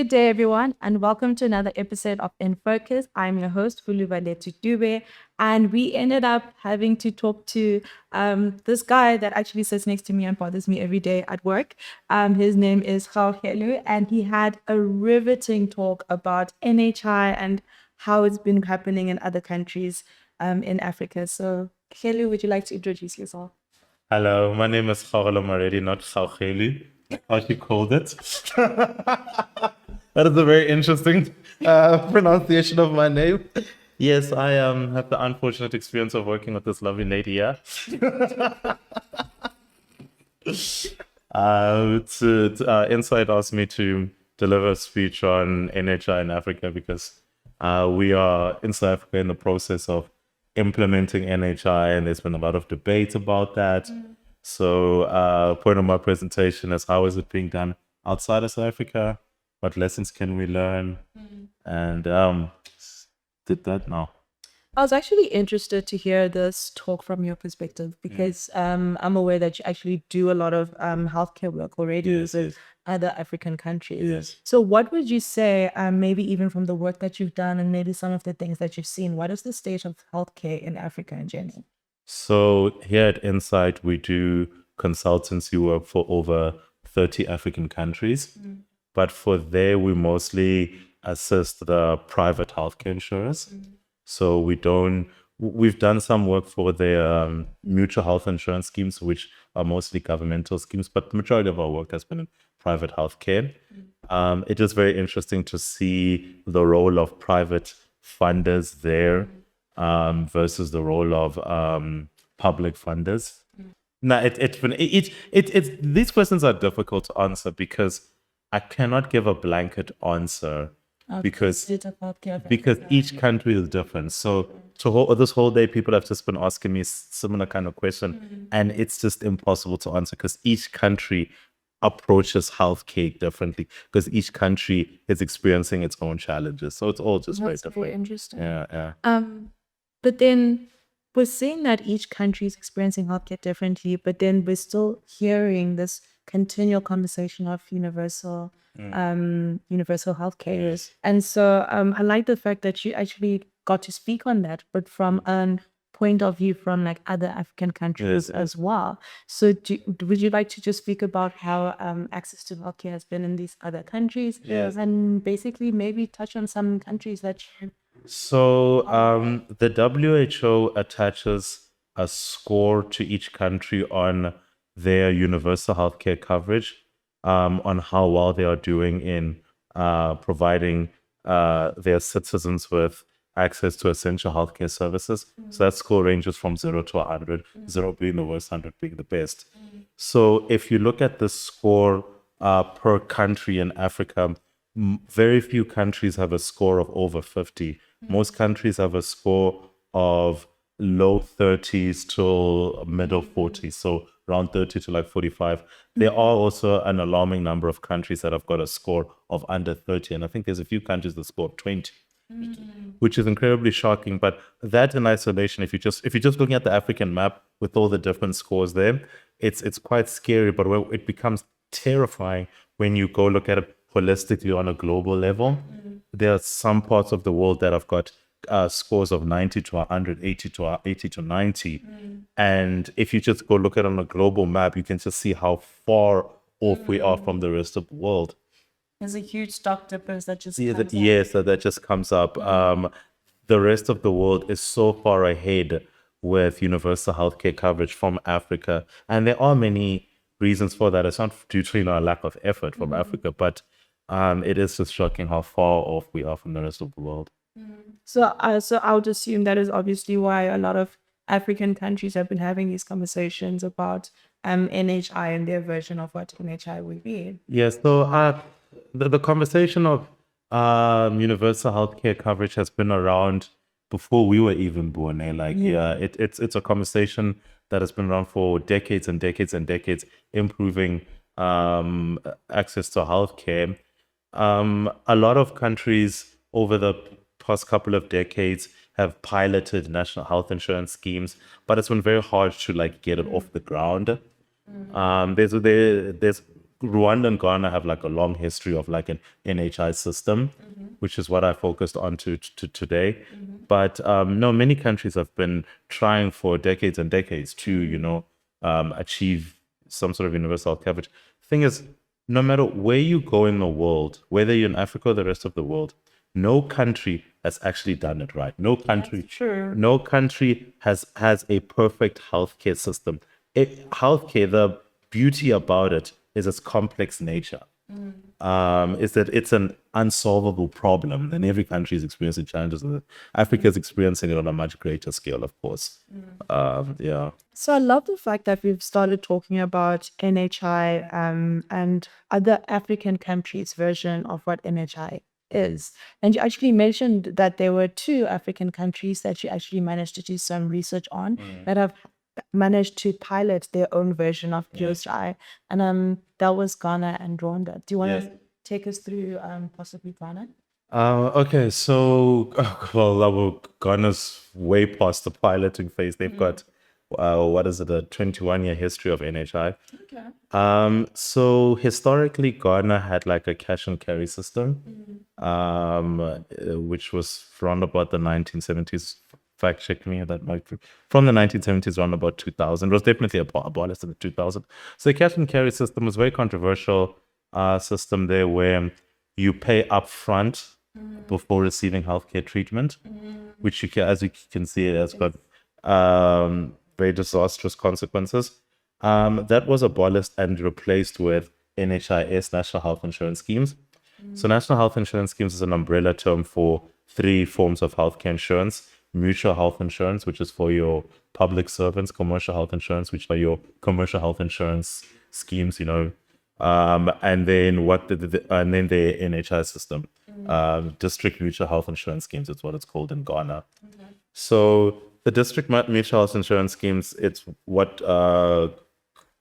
Good day, everyone, and welcome to another episode of In Focus. I'm your host, Lubalethu Dube, and we ended up having to talk to this guy that actually sits next to me and bothers me every day at work. His name is Kgaogelo, and he had a riveting talk about NHI and how it's been happening in other countries in Africa. So, Kgaogelo, would you like to introduce yourself? Hello, my name is Kgaogelo Maredi, not Kgaogelo, how she called it. That is a very interesting pronunciation of my name. Yes, I have the unfortunate experience of working with this lovely lady here. Insight asked me to deliver a speech on NHI in Africa because we are in South Africa in the process of implementing NHI, and there's been a lot of debate about that. So point of my presentation is how is it being done outside of South Africa? What lessons can we learn? And did that now. I was actually interested to hear this talk from your perspective because I'm aware that you actually do a lot of healthcare work already with other African countries. Yes. So what would you say, maybe even from the work that you've done and maybe some of the things that you've seen, what is the state of healthcare in Africa in general? So here at Insight, we do consultancy work for over 30 African countries. But for there, we mostly assist the private healthcare insurers. So we've done some work for the mutual health insurance schemes, which are mostly governmental schemes, but the majority of our work has been in private healthcare. It is very interesting to see the role of private funders there versus the role of public funders. Now, these questions are difficult to answer because I cannot give a blanket answer because each country is different. So this whole day, people have just been asking me similar kind of question, and it's just impossible to answer because each country approaches healthcare differently because each country is experiencing its own challenges. So it's all just very That's different. very interesting. Yeah. But then we're seeing that each country is experiencing healthcare differently, but then we're still hearing this continual conversation of universal healthcare. And so I like the fact that you actually got to speak on that, but from a point of view from like other African countries as well. So would you like to just speak about how access to healthcare has been in these other countries? Yes. And basically maybe touch on some countries that you So the WHO attaches a score to each country on their universal healthcare coverage, on how well they are doing in providing their citizens with access to essential healthcare services. So that score ranges from 0 to 100, 0 being the worst, 100 being the best. So if you look at the score per country in Africa, very few countries have a score of over 50. Most countries have a score of low 30s to middle 40s, so around 30 to like 45. There are also an alarming number of countries that have got a score of under 30, and I think there's a few countries that score 20, which is incredibly shocking. But that in isolation, if you're just looking at the African map with all the different scores there, it's quite scary. But it becomes terrifying when you go look at it holistically on a global level. There are some parts of the world that have got scores of 90 to 100, 80 to 90. And if you just go look at it on a global map, you can just see how far off we are from the rest of the world. There's a huge stock difference that just That just comes up. The rest of the world is so far ahead with universal healthcare coverage from Africa. And there are many reasons for that. It's not due to a lack of effort from Africa, but it is just shocking how far off we are from the rest of the world. So I would assume that is obviously why a lot of African countries have been having these conversations about NHI and their version of what NHI would be. Yes, so the conversation of universal healthcare coverage has been around before we were even born. It's a conversation that has been around for decades and decades and decades, improving access to healthcare. A lot of countries over the past couple of decades have piloted national health insurance schemes, but it's been very hard to like get it off the ground. There's Rwanda and Ghana have like a long history of like an NHI system, which is what I focused on to today. But no, many countries have been trying for decades and decades to, achieve some sort of universal coverage. Thing is, no matter where you go in the world, whether you're in Africa or the rest of the world, no country has actually done it right. True. No country has a perfect healthcare system. Healthcare, the beauty about it is its complex nature. Is that it's an unsolvable problem, and every country is experiencing challenges with it. Africa is experiencing it on a much greater scale, of course. Yeah. So I love the fact that we've started talking about NHI and other African countries' version of what NHI is. And you actually mentioned that there were two African countries that you actually managed to do some research on that have managed to pilot their own version of QSI. And that was Ghana and Rwanda. Do you want to take us through possibly Ghana? Okay, so Ghana's way past the piloting phase. They've got what is it, a 21-year history of NHI. Okay. So historically, Ghana had like a cash and carry system, which was around about the 1970s. Fact check me, that might be from the 1970s around about 2000. It was definitely abolished in the 2000. So the cash and carry system was a very controversial system there, where you pay upfront before receiving healthcare treatment, which as you can see, it has got very disastrous consequences. That was abolished and replaced with NHIS, National Health Insurance Schemes. So National Health Insurance Schemes is an umbrella term for three forms of healthcare insurance: mutual health insurance, which is for your public servants; commercial health insurance, which are your commercial health insurance schemes, and then and then the NHI system, district mutual health insurance schemes. It's what it's called in Ghana. So the district mutual health insurance schemes, it's what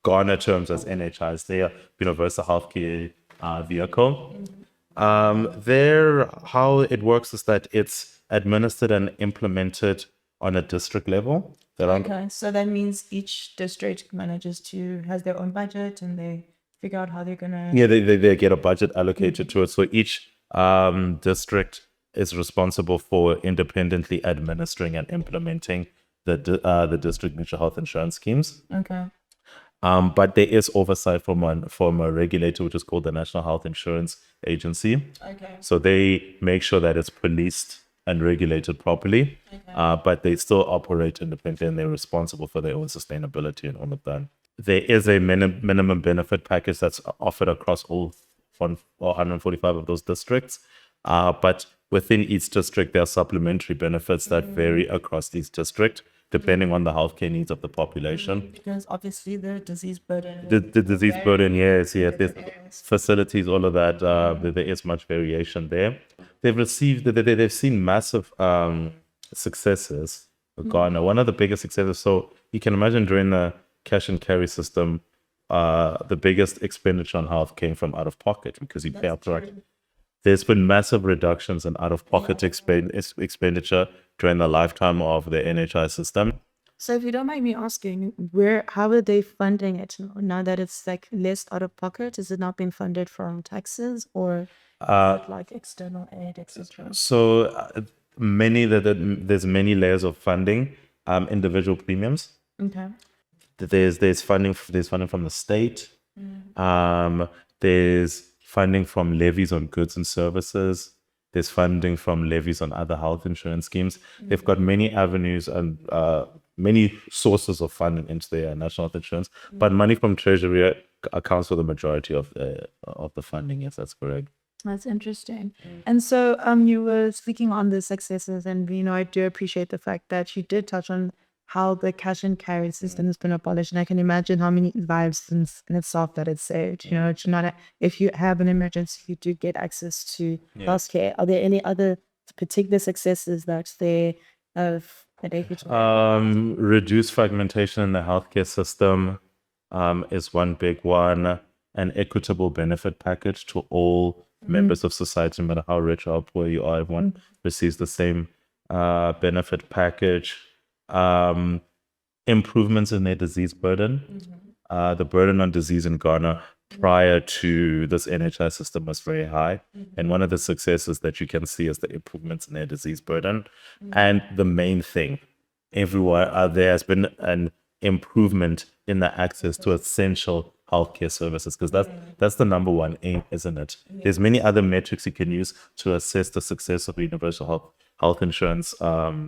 Ghana terms as NHIs. They are universal healthcare vehicle. There, how it works is that it's administered and implemented on a district level. Okay, so that means each district has their own budget and they figure out how they're gonna. Yeah, they get a budget allocated to it. So each district is responsible for independently administering and implementing the district mutual health insurance schemes. Okay. But there is oversight from a regulator, which is called the National Health Insurance Agency. Okay. So they make sure that it's policed and regulated properly. Okay. But they still operate independently, and they're responsible for their own sustainability and all of that. There is a minimum benefit package that's offered across all 145 of those districts. But within each district, there are supplementary benefits that vary across each district, depending on the healthcare needs of the population. Because obviously the disease burden. The disease burden, yes. There's facilities, all of that. There is much variation there. They've seen massive successes. Ghana, one of the biggest successes. So you can imagine during the cash and carry system, the biggest expenditure on health came from out of pocket, because you pay up direct. There's been massive reductions in out of pocket expenditure during the lifetime of the NHI system. So if you don't mind me asking, how are they funding it now that it's like less out of pocket? Is it not being funded from taxes, or is it like external aid, etc.? So there's many layers of funding. Individual premiums. Okay. There's funding from the state. There's funding from levies on goods and services. There's funding from levies on other health insurance schemes. They've got many avenues and many sources of funding into their national health insurance, but money from Treasury accounts for the majority of the funding. Yes, that's correct. That's interesting. And so you were speaking on the successes, and I do appreciate the fact that you did touch on how the cash and carry system has been abolished. And I can imagine how many lives in itself that it's saved. It's not if you have an emergency, you do get access to healthcare. Are there any other particular successes that they have? Reduce fragmentation in the healthcare system is one big one. An equitable benefit package to all members of society, no matter how rich or poor you are. Everyone receives the same benefit package. Improvements in their disease burden. the burden on disease in Ghana prior to this NHI system was very high. And one of the successes that you can see is the improvements in their disease burden. And the main thing, everywhere there has been an improvement in the access to essential healthcare services, because that's the number one aim, isn't it? There's many other metrics you can use to assess the success of the universal health insurance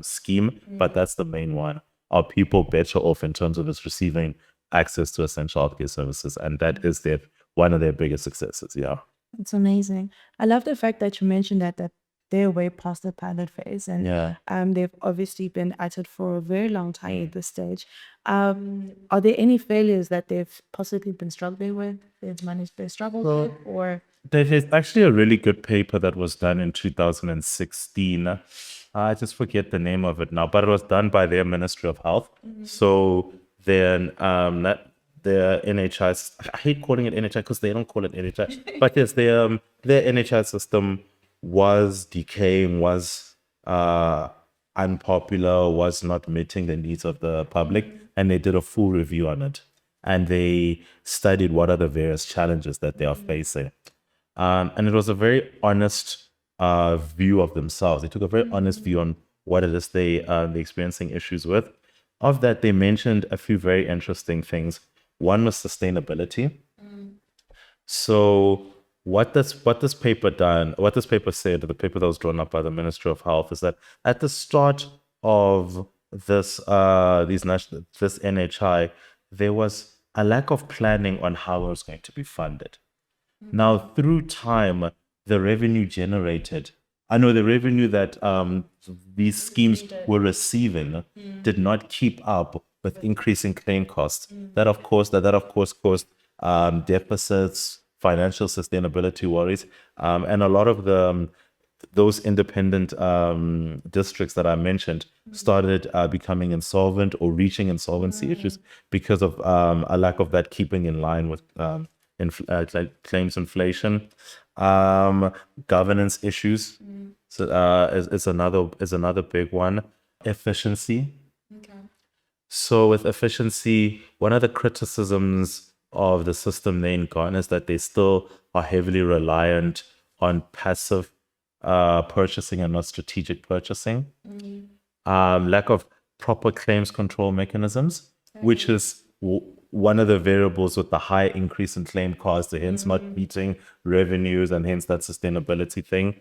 scheme, but that's the main one. Are people better off in terms of us receiving access to essential healthcare services? And that is one of their biggest successes. Yeah. It's amazing. I love the fact that you mentioned that they're way past the pilot phase, and Yeah. they've obviously been at it for a very long time at this stage. Are there any failures that they've possibly been struggling with? They've struggled with, or There's actually a really good paper that was done in 2016. I just forget the name of it now, but it was done by their Ministry of Health. So then their NHI, I hate calling it NHI because they don't call it NHI, but yes, their NHI system was decaying, was unpopular, was not meeting the needs of the public, and they did a full review on it. And they studied what are the various challenges that they are facing. And it was a very honest view of themselves. They took a very honest view on what it is they're experiencing issues with. Of that, they mentioned a few very interesting things. One was sustainability. So what this paper said, the paper that was drawn up by the Ministry of Health, is that at the start of this NHI, there was a lack of planning on how it was going to be funded. Now, through time, the revenue that these schemes were receiving did not keep up with increasing claim costs. That of course caused deficits, financial sustainability worries, and a lot of those independent districts that I mentioned started becoming insolvent or reaching insolvency issues because of a lack of that keeping in line with claims inflation. Governance issues is another big one. Efficiency. So with efficiency, one of the criticisms of the system there in Ghana is that they still are heavily reliant on passive purchasing and not strategic purchasing. Lack of proper claims control mechanisms, which is one of the variables with the high increase in claim costs, hence not meeting revenues, and hence that sustainability thing.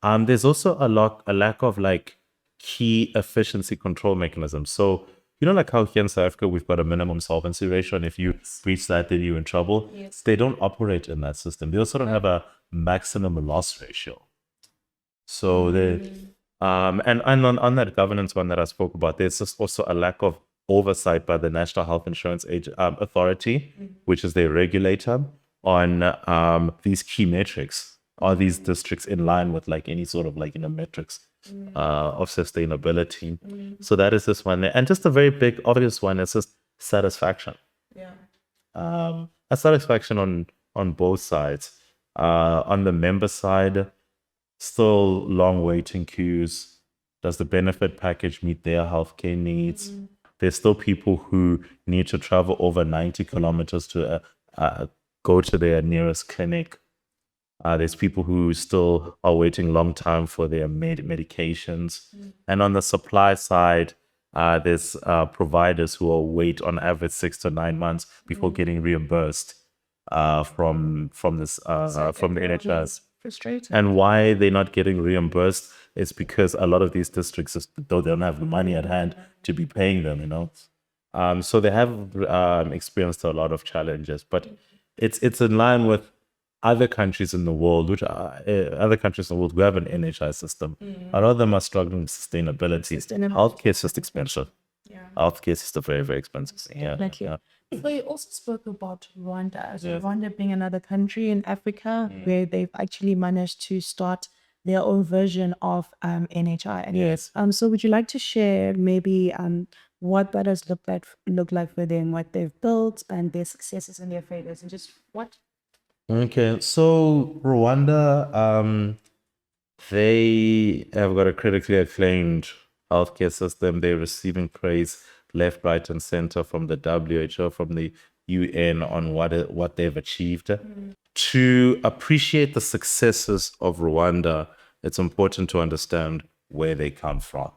There's also a lack of like key efficiency control mechanisms. So like how here in South Africa we've got a minimum solvency ratio, and if you breach that, then you're in trouble. Yes. They don't operate in that system. They also don't have a maximum loss ratio. So and on that governance one that I spoke about, there's just also a lack of oversight by the National Health Insurance Authority, which is their regulator, on these key metrics. Are these districts in line with like any sort of like metrics of sustainability? So that is this one there. And just a very big obvious one is just satisfaction. A satisfaction on both sides. On the member side, still long waiting queues. Does the benefit package meet their healthcare needs? There's still people who need to travel over 90 kilometers to go to their nearest clinic. There's people who still are waiting long time for their medications. And on the supply side, there's providers who will wait on average 6 to 9 months before getting reimbursed from the NHS. frustrating? And why they're not getting reimbursed is because a lot of these districts they don't have the money at hand to be paying them, so they have experienced a lot of challenges, but it's in line with other countries in the world, who have an NHI system. A lot of them are struggling with sustainability. Healthcare is just expensive. Healthcare is just a very, very expensive thing. Definitely. So you also spoke about Rwanda. So Rwanda being another country in Africa where they've actually managed to start their own version of NHI. Yes. So would you like to share maybe what that has looked like for them, what they've built, and their successes and their failures, and just what? Okay, so Rwanda, they have got a critically acclaimed healthcare system. They're receiving praise left, right, and center from the WHO, from the UN on what they've achieved. To appreciate the successes of Rwanda, it's important to understand where they come from.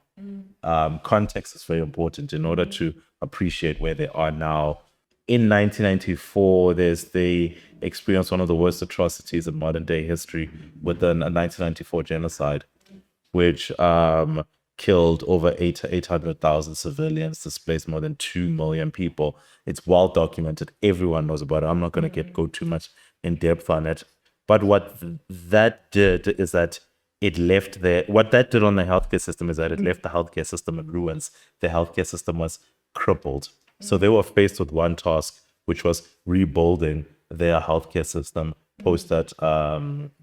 Context is very important in order to appreciate where they are now. In 1994, they experienced one of the worst atrocities in modern day history with the 1994 genocide, which killed over 800,000 civilians, displaced more than 2 million people. It's well documented. Everyone knows about it. I'm not going to go too much in depth on it. But what that did is that what that did on the healthcare system is that it left the healthcare system in ruins. The healthcare system was crippled. So they were faced with one task, which was rebuilding their healthcare system post that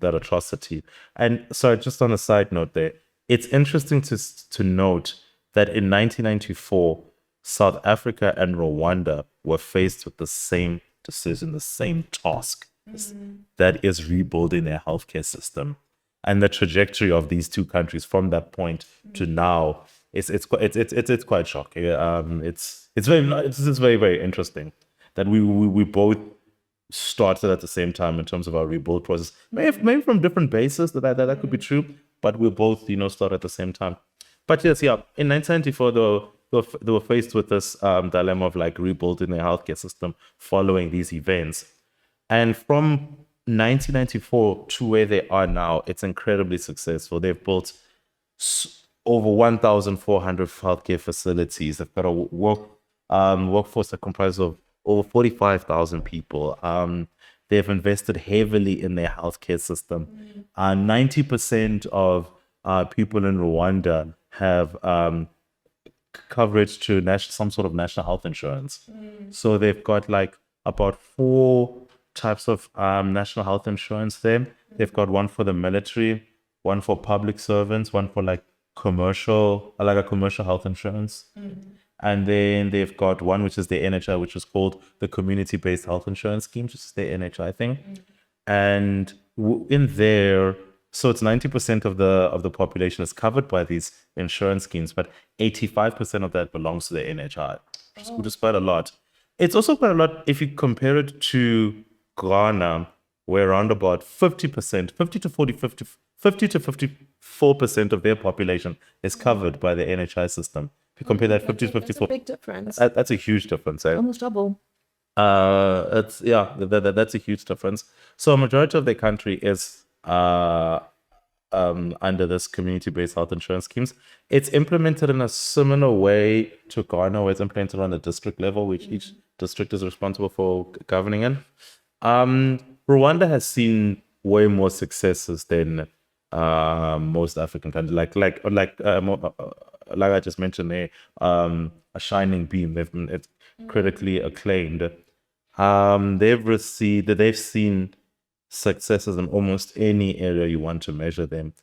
atrocity. And so, just on a side note, there, it's interesting to note that in 1994, South Africa and Rwanda were faced with the same decision, the same task, that is rebuilding their healthcare system. And the trajectory of these two countries from that point to now, it's quite shocking. It's very, very interesting that we both started at the same time in terms of our rebuild process. Maybe from different bases that could be true, but we both start at the same time. But yes, yeah, in 1994 they were faced with this dilemma of like rebuilding their healthcare system following these events, and from 1994 to where they are now, it's incredibly successful. They've built over 1,400 healthcare facilities. They've got a workforce that comprises of over 45,000 people. They've invested heavily in their healthcare system. 90% of people in Rwanda have coverage to some sort of national health insurance. So they've got like about 4 types of national health insurance there. They've got one for the military, one for public servants, one for like a commercial health insurance. And then they've got one which is the NHI, which is called the community-based health insurance scheme, which is the NHI thing. And in there, so it's 90% of the population is covered by these insurance schemes, but 85% of that belongs to the NHI, which is quite a lot. It's also quite a lot if you compare it to Ghana, where around about 50%, 50 to 54% of their population is covered by the NHI system. If you compare that 50 to 54, that's a big difference. That's a huge difference. Eh? Almost double. That's a huge difference. So a majority of the country is under this community-based health insurance schemes. It's implemented in a similar way to Ghana, where it's implemented on the district level, which each district is responsible for governing in. Rwanda has seen way more successes than most African countries. Like I just mentioned, a shining beam. It's critically acclaimed. They've seen successes in almost any area you want to measure them.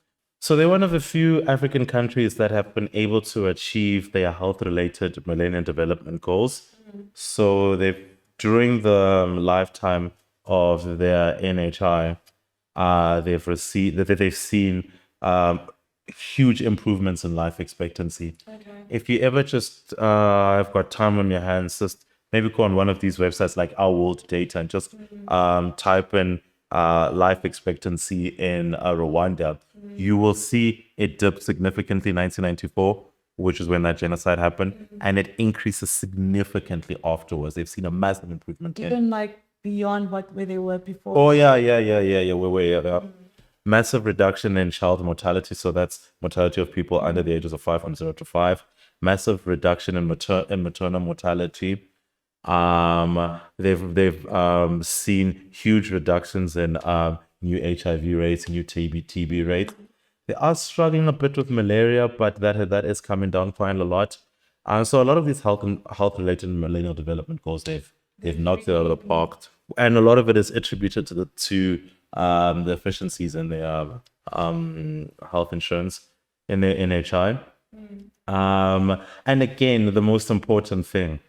So they're one of the few African countries that have been able to achieve their health-related Millennium Development Goals. So during the lifetime of their NHI, they've seen huge improvements in life expectancy. If you ever just have got time on your hands, just maybe go on one of these websites like Our World Data and just type in life expectancy in Rwanda. You will see it dipped significantly in 1994, which is when that genocide happened, and it increases significantly afterwards. They've seen a massive improvement. Even like beyond where they were before. Oh yeah. Yeah. Massive reduction in child mortality. So that's mortality of people under the ages of 5 from 0 to 5. Massive reduction in maternal mortality. They've seen huge reductions in new HIV rates, new TB rates. They are struggling a bit with malaria, but that is coming down quite a lot. So a lot of these health related millennial development goals they've knocked it out of the park, and a lot of it is attributed to the efficiencies in their health insurance in their NHI. And again, the most important thing,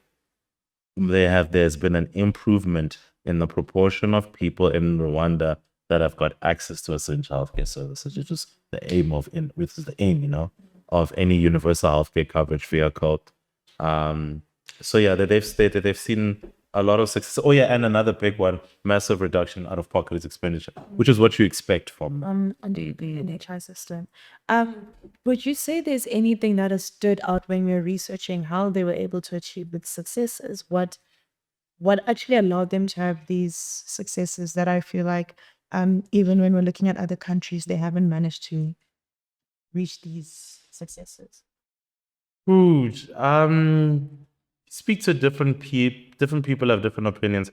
there's been an improvement in the proportion of people in Rwanda that have got access to essential healthcare services, which is the aim of of any universal healthcare coverage vehicle. So yeah, they've stated they've seen a lot of success. Oh yeah, and another big one, massive reduction out of pocket expenditure, which is what you expect from Under the NHI system. Would you say there's anything that has stood out when we're researching how they were able to achieve the successes? What actually allowed them to have these successes that I feel like even when we're looking at other countries, they haven't managed to reach these successes? food. Speak to different people. Different people have different opinions.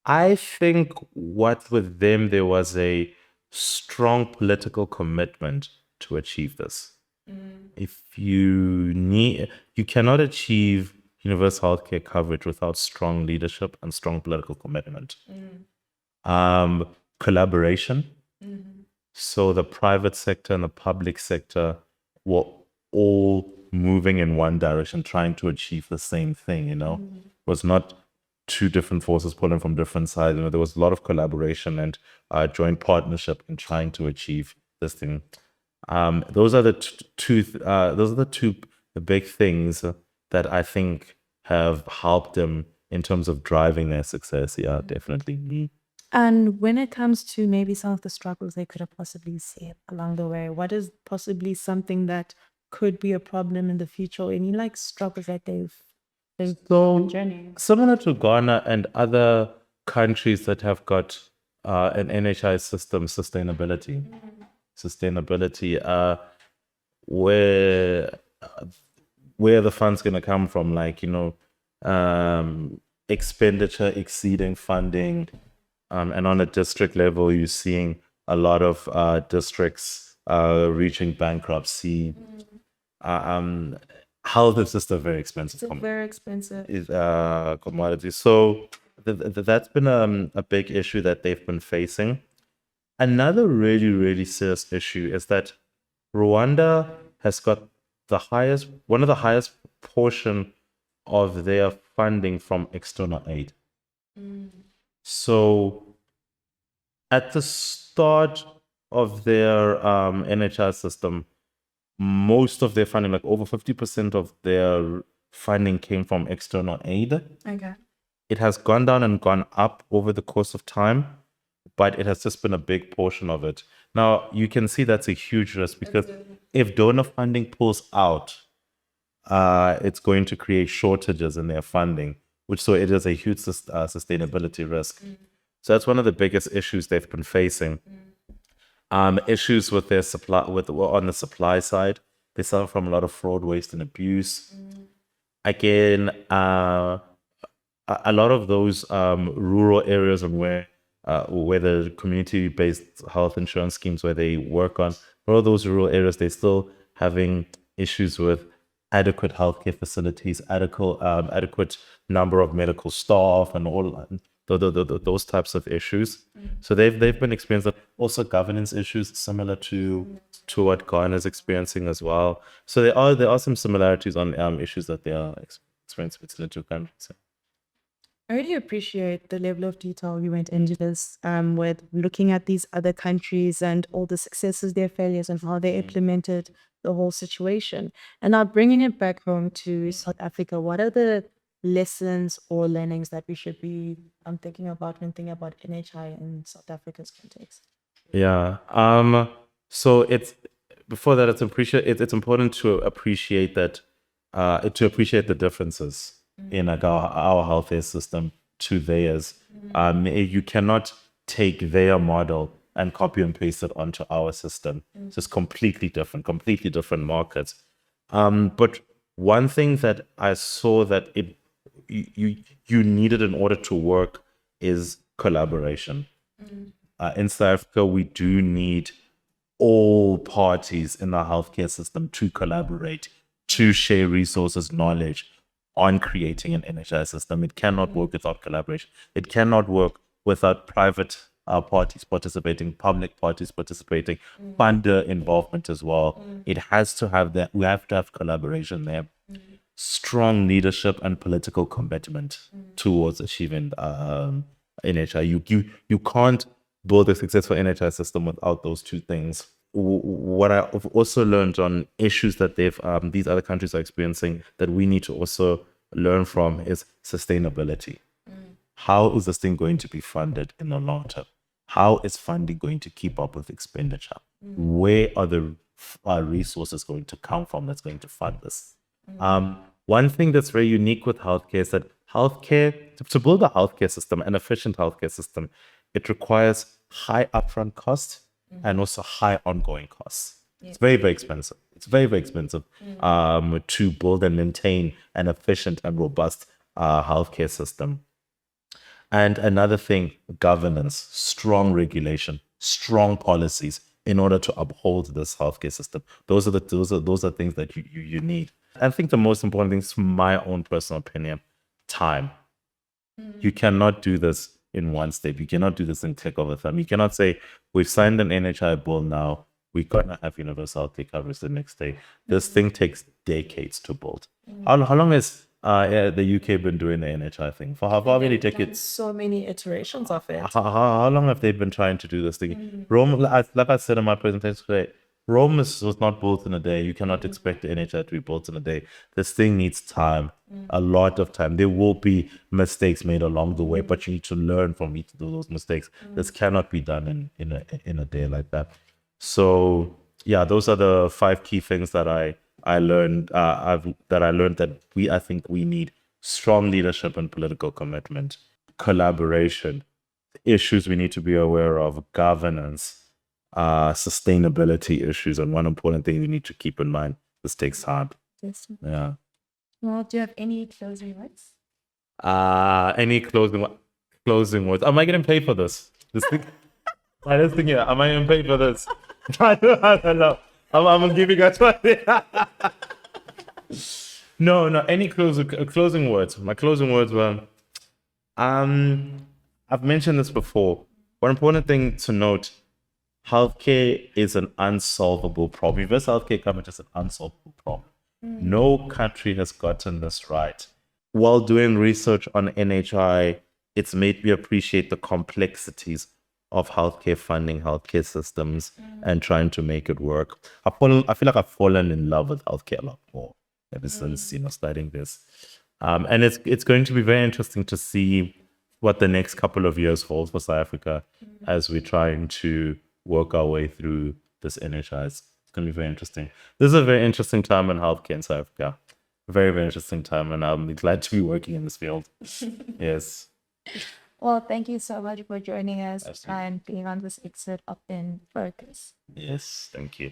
I think what with them there was a strong political commitment to achieve this. If you cannot achieve universal healthcare coverage without strong leadership and strong political commitment. Collaboration. So the private sector and the public sector were all moving in one direction, trying to achieve the same thing, It was not two different forces pulling from different sides. There was a lot of collaboration and joint partnership in trying to achieve this thing. Those are the two the big things that I think have helped them in terms of driving their success. Yeah, definitely. And when it comes to maybe some of the struggles they could have possibly seen along the way, what is possibly something that could be a problem in the future? Or any like struggles that they've So journey? similar to Ghana and other countries that have got an NHI system, sustainability, where the funds going to come from, like expenditure exceeding funding, and on a district level, you're seeing a lot of districts reaching bankruptcy. Health is just a very expensive Very expensive. commodity. So that's been a big issue that they've been facing. Another really, really serious issue is that Rwanda has got one of the highest portion of their funding from external aid. So at the start of their NHS system, most of their funding, like over 50% of their funding came from external aid. Okay. It has gone down and gone up over the course of time, but it has just been a big portion of it. Now, you can see that's a huge risk because if donor funding pulls out, it's going to create shortages in their funding, so it is a huge sustainability risk. So that's one of the biggest issues they've been facing. Issues with their supply, on the supply side, they suffer from a lot of fraud, waste, and abuse. Again, a lot of those rural areas and where the community-based health insurance schemes where they work on, all of those rural areas, they're still having issues with adequate healthcare facilities, adequate number of medical staff, and all those types of issues. So they've been experiencing also governance issues similar to what Ghana is experiencing as well. So there are some similarities on issues that they are experiencing between the two countries. I really appreciate the level of detail you went into this with looking at these other countries and all the successes, their failures, and how they implemented the whole situation. And now bringing it back home to South Africa, what are the lessons or learnings that we should be thinking about when thinking about NHI in South Africa's context? Yeah. So before that, it's important to appreciate that the differences in like our healthcare system to theirs. You cannot take their model and copy and paste it onto our system. It's just completely different markets. But one thing that I saw that you needed in order to work is collaboration. In South Africa, we do need all parties in the healthcare system to collaborate, to share resources, knowledge on creating an NHI system. It cannot work without collaboration. It cannot work without private parties participating, public parties participating, funder involvement as well. It has to have that. We have to have collaboration there. Strong leadership and political commitment towards achieving NHI. You can't build a successful NHI system without those two things. What I've also learned on issues that these other countries are experiencing that we need to also learn from is sustainability. how is this thing going to be funded in the long term? How is funding going to keep up with expenditure? Where are the resources going to come from that's going to fund this? One thing that's very unique with healthcare is that to build a healthcare system, an efficient healthcare system, it requires high upfront costs and also high ongoing costs. It's very, very expensive. It's very, very expensive to build and maintain an efficient and robust healthcare system. And another thing, governance, strong regulation, strong policies in order to uphold this healthcare system. Those are things that you need. I think the most important thing is, from my own personal opinion, time. You cannot do this in one step. You cannot do this in click of a thumb. You cannot say, we've signed an NHI bill now, we're gonna have universal healthcare coverage the next day. This thing takes decades to build. How long has the UK been doing the NHI thing? For how many decades? So many iterations of it. How long have they been trying to do this thing? Rome, like I said in my presentation today, Rome was not built in a day. You cannot expect the NHI to be built in a day. This thing needs time, a lot of time. There will be mistakes made along the way, but you need to learn from each of those mistakes. This cannot be done in a day like that. So yeah, those are the 5 key things that I learned. That I think we need: strong leadership and political commitment, collaboration, issues we need to be aware of, governance, sustainability issues, and one important thing we need to keep in mind: this takes time. Yes. Yeah. Well, do you have any closing words? Any closing words? Am I getting paid for this? This thing. This thing here. Am I getting paid for this? I don't know. I'm giving you guys money. No. Any closing words? My closing words were, I've mentioned this before. One important thing to note: healthcare is an unsolvable problem. Universal healthcare coverage is an unsolvable problem. No country has gotten this right. While doing research on NHI, it's made me appreciate the complexities of healthcare funding, healthcare systems, and trying to make it work. I feel like I've fallen in love with healthcare a lot more ever since studying this. And it's going to be very interesting to see what the next couple of years holds for South Africa as we're trying to work our way through this NHI. It's going to be very interesting. This is a very interesting time in healthcare in South Africa. Very, very interesting time, and I'm glad to be working in this field. Yes. Well, thank you so much for joining us and being on this episode of In Focus. Yes, thank you.